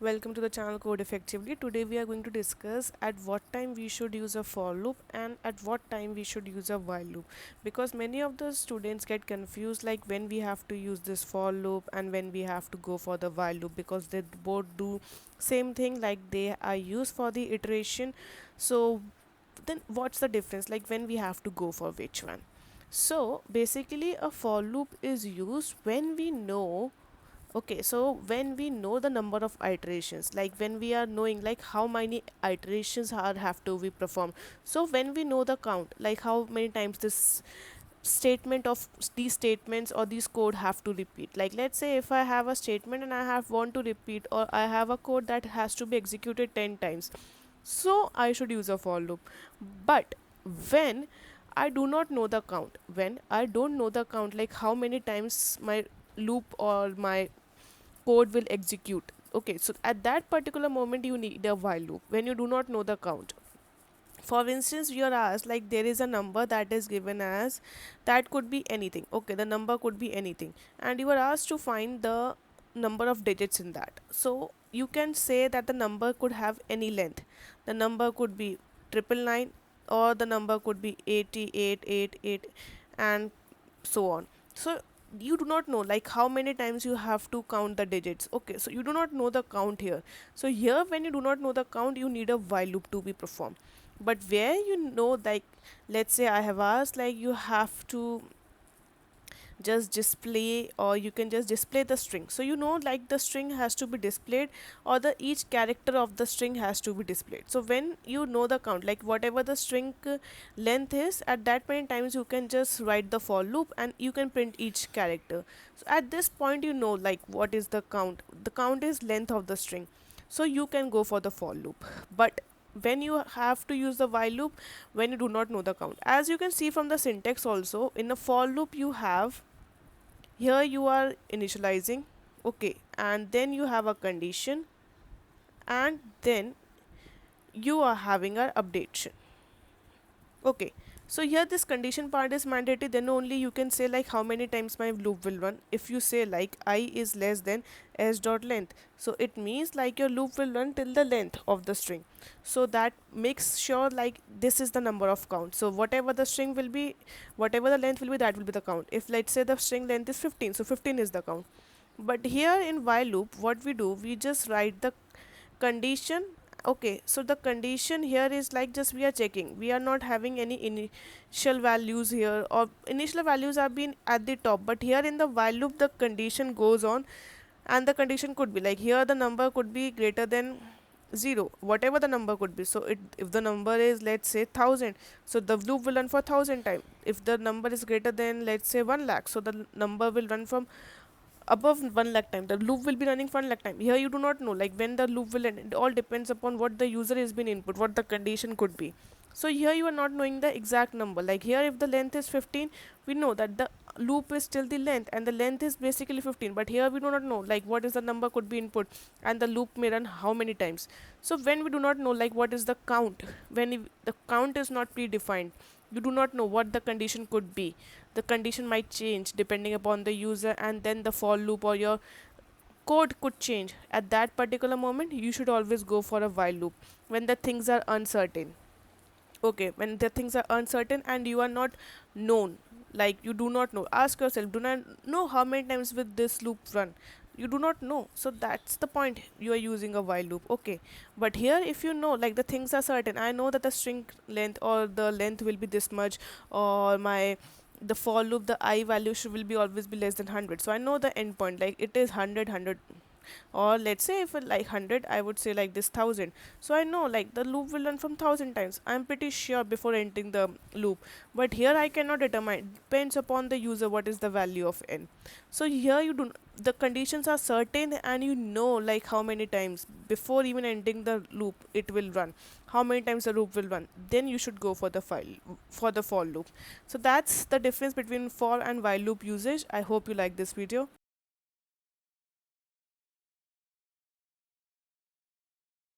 Welcome to the channel Code Effectively. Today we are going to discuss at what time we should use a for loop and at what time we should use a while loop, because many of the students get confused like when we have to use this for loop and when we have to go for the while loop, because they both do same thing, like they are used for the iteration. So then what's the difference, like when we have to go for which one? So basically a for loop is used when we know. Okay, so when we know the number of iterations, like when we are knowing like how many iterations are have to be performed. So when we know the count, like how many times this statement of these statements or these code have to repeat. Like let's say if I have a statement and I have want to repeat, or I have a code that has to be executed 10 times, so I should use a for loop. But when I do not know the count, when I don't know the count, like how many times my loop or my code will execute. Okay, so at that particular moment you need a while loop when you do not know the count. For instance, you are asked like there is a number that is given as, that could be anything. Okay, the number could be anything, and you are asked to find the number of digits in that. So you can say that the number could have any length. The number could be triple nine, or the number could be 8888, and so on. So you do not know like how many times you have to count the digits. Okay, so you do not know the count here. So here when you do not know the count, you need a while loop to be performed. But where you know, like let's say I have asked like you have to just display, or you can just display the string, so you know like the string has to be displayed, or the each character of the string has to be displayed. So when you know the count, like whatever the string length is, at that point in times you can just write the for loop and you can print each character. So at this point you know like what is the count. The count is length of the string, so you can go for the for loop. But when you have to use the while loop, when you do not know the count, as you can see from the syntax also, in a for loop you have, here you are initializing. Okay, and then you have a condition, and then you are having a updation. Okay, so here this condition part is mandatory, then only you can say like how many times my loop will run. If you say like I is less than s dot length, so it means like your loop will run till the length of the string. So that makes sure like this is the number of count. So whatever the string will be, whatever the length will be, that will be the count. If let's say the string length is 15, so 15 is the count. But here in while loop, what we do, we just write the condition. Okay, so the condition here is like just we are checking, we are not having any initial values here, or initial values are been at the top, but here in the while loop the condition goes on, and the condition could be like here the number could be greater than 0, whatever the number could be. So it, if the number is let's say 1000, so the loop will run for 1000 time. If the number is greater than let's say 1 lakh, so the number will run from above 1 lakh time, the loop will be running for 1 lakh time. Here you do not know like when the loop will end, it all depends upon what the user has been input, what the condition could be. So here you are not knowing the exact number. Like here if the length is 15, we know that the loop is still the length, and the length is basically 15, but here we do not know like what is the number could be input, and the loop may run how many times. So when we do not know like what is the count, when the count is not predefined, you do not know what the condition could be. The condition might change depending upon the user, and then the for loop or your code could change. At that particular moment you should always go for a while loop when the things are uncertain. Okay, when the things are uncertain and you are not known, like you do not know, ask yourself, do not know how many times will this loop run. You do not know, so that's the point you are using a while loop. Okay, but here if you know like the things are certain, I know that the string length or the length will be this much, or my the for loop the I value should will be always be less than 100, so I know the endpoint like it is 100. Or let's say if it like 100, I would say like this 1000, so I know like the loop will run from 1000 times, I'm pretty sure before entering the loop. But here I cannot determine, depends upon the user what is the value of n. So here you do, the conditions are certain, and you know like how many times before even ending the loop it will run, how many times the loop will run, then you should go for the file for the for loop. So that's the difference between for and while loop usage. I hope you like this video.